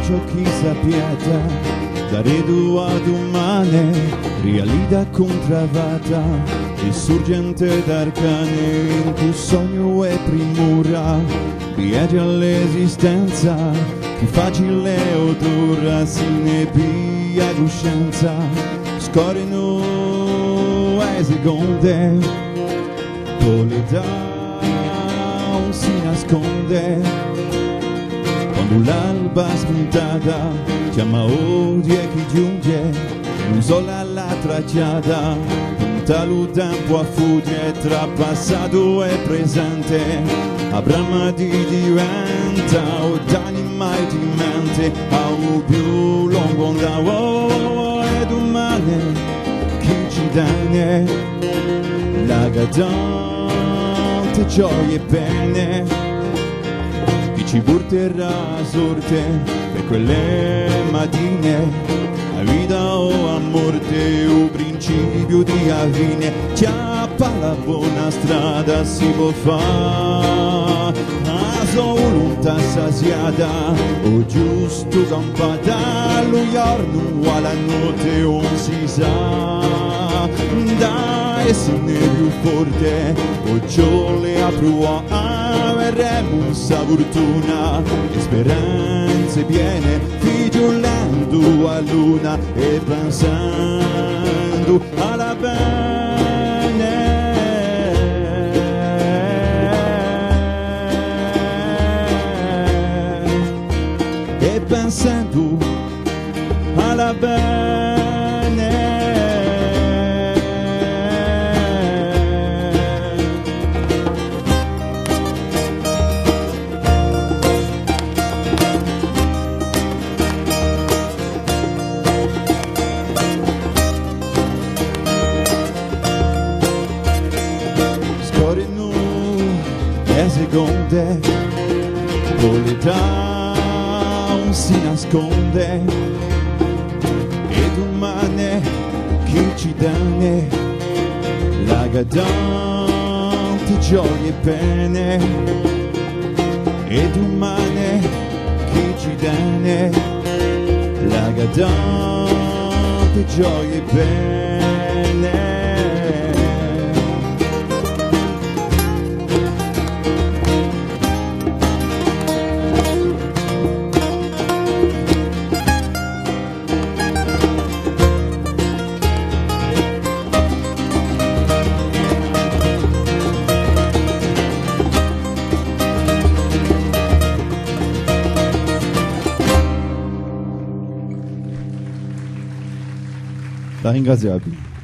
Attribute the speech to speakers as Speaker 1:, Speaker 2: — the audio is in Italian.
Speaker 1: ciò chi s'appieta, da redu ad umane, realida contravata, e sorgente d'arcane, in cui sogno e primura, viaggia l'esistenza, più facile odora, si ne pia coscienza, scorreno e seconde, l'età si nasconde, quando l'alba spuntata chiama odia chi giunge, non sola la tracciata, punta lo tempo a fugge tra passato e presente, a brama di diventa o d'anima e di mente, a un più lungo andavo e domani chi ci dane la gadante gioie e pene, chi ci porterà a sorte per quelle mattine, a vita o a morte o principio di avvine, chiappa la buona strada si può fare, a sua volontà saziata o giusto campata, lo giorno alla notte non si sa, dai se ne più forte o ciò le apro avremo sa fortuna e speranze piene, figliolando a luna e pensando alla bene, e pensando alla bene. E seconde, con l'età si nasconde, e domani chi ci danne la gadante gioie e pene, e domani chi ci danne la gadante gioie e pene. Da ringraziarvi.